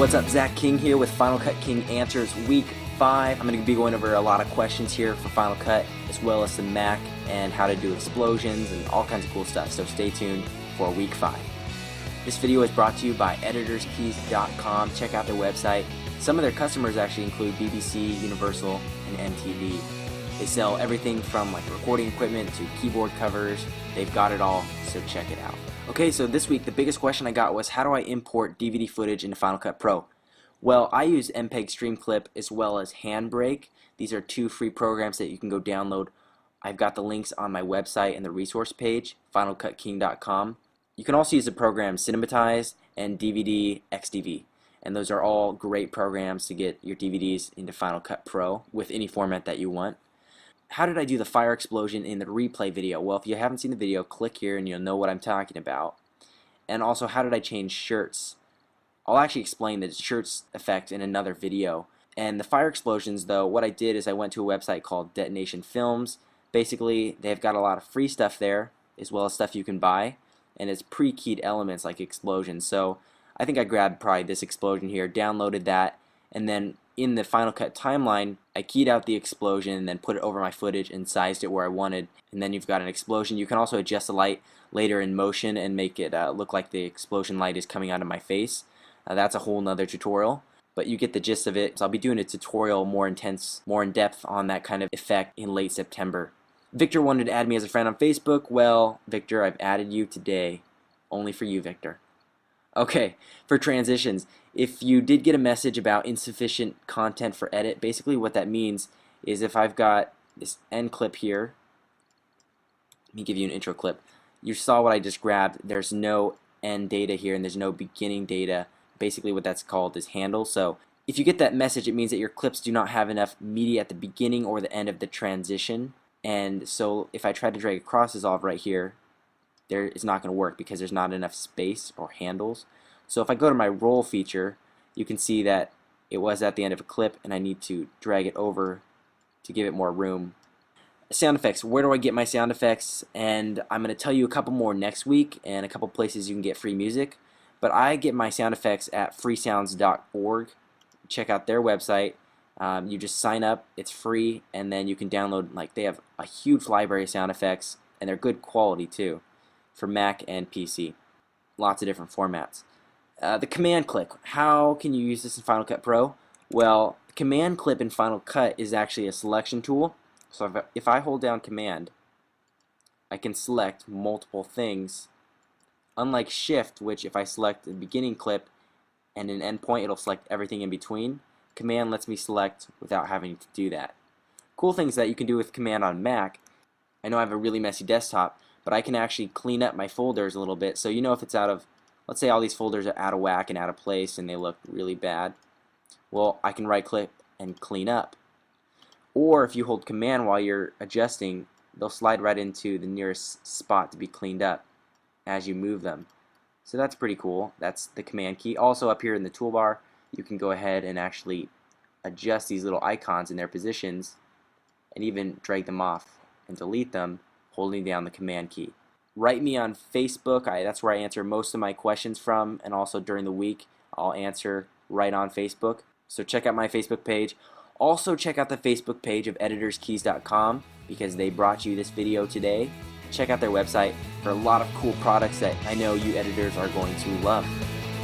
What's up, Zach King here with Final Cut King Answers Week 5. I'm going to be going over a lot of questions here for Final Cut, as well as some Mac and how to do explosions and all kinds of cool stuff, so stay tuned for Week 5. This video is brought to you by editorskeys.com. Check out their website. Some of their customers actually include BBC, Universal, and MTV. They sell everything from like recording equipment to keyboard covers. They've got it all, so check it out. Okay, so this week the biggest question I got was, how do I import DVD footage into Final Cut Pro? Well, I use MPEG Streamclip as well as Handbrake. These are two free programs that you can go download. I've got the links on my website and the resource page, finalcutking.com. You can also use the program Cinematize and DVD XDV, and those are all great programs to get your DVDs into Final Cut Pro with any format that you want. How did I do the fire explosion in the replay video? Well, if you haven't seen the video, click here and you'll know what I'm talking about. And also, how did I change shirts? I'll actually explain the shirts effect in another video. And the fire explosions, though, what I did is I went to a website called Detonation Films. Basically, they've got a lot of free stuff there, as well as stuff you can buy, and it's pre-keyed elements like explosions. So I think I grabbed probably this explosion here, downloaded that, and then in the Final Cut timeline, I keyed out the explosion and then put it over my footage and sized it where I wanted, and then you've got an explosion. You can also adjust the light later in motion and make it look like the explosion light is coming out of my face. That's a whole nother tutorial, but you get the gist of it. So I'll be doing a tutorial more intense, more in depth on that kind of effect in late September. Victor wanted to add me as a friend on Facebook. Well, Victor, I've added you today. Only for you, Victor. Okay, for transitions, if you did get a message about insufficient content for edit, basically what that means is if I've got this end clip here, let me give you an intro clip. You saw what I just grabbed. There's no end data here and there's no beginning data. Basically what that's called is handle. So if you get that message, it means that your clips do not have enough media at the beginning or the end of the transition. And so if I try to drag a cross dissolve right here, it's not going to work because there's not enough space or handles. So if I go to my roll feature, you can see that it was at the end of a clip and I need to drag it over to give it more room. Sound effects. Where do I get my sound effects? And I'm going to tell you a couple more next week and a couple places you can get free music. But I get my sound effects at freesounds.org. Check out their website. You just sign up, it's free, and then you can download, like, they have a huge library of sound effects, and they're good quality too, for Mac and PC. Lots of different formats. The command click. How can you use this in Final Cut Pro? Well, the command clip in Final Cut is actually a selection tool. So if I hold down command, I can select multiple things. Unlike shift, which if I select the beginning clip and an endpoint, it'll select everything in between. Command lets me select without having to do that. Cool things that you can do with command on Mac. I know I have a really messy desktop, but I can actually clean up my folders a little bit. So you know if it's out of, let's say all these folders are out of whack and out of place and they look really bad. Well, I can right click and clean up. Or if you hold command while you're adjusting, they'll slide right into the nearest spot to be cleaned up as you move them. So that's pretty cool. That's the command key. Also up here in the toolbar, you can go ahead and actually adjust these little icons in their positions and even drag them off and delete them holding down the command key. Write me on Facebook. That's where I answer most of my questions from, and also during the week I'll answer right on Facebook. So check out my Facebook page. Also check out the Facebook page of editorskeys.com because they brought you this video today. Check out their website for a lot of cool products that I know you editors are going to love.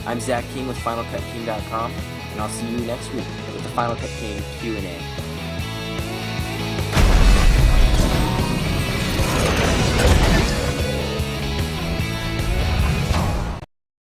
I'm Zach King with FinalCutKing.com, and I'll see you next week with the Final Cut King Q&A.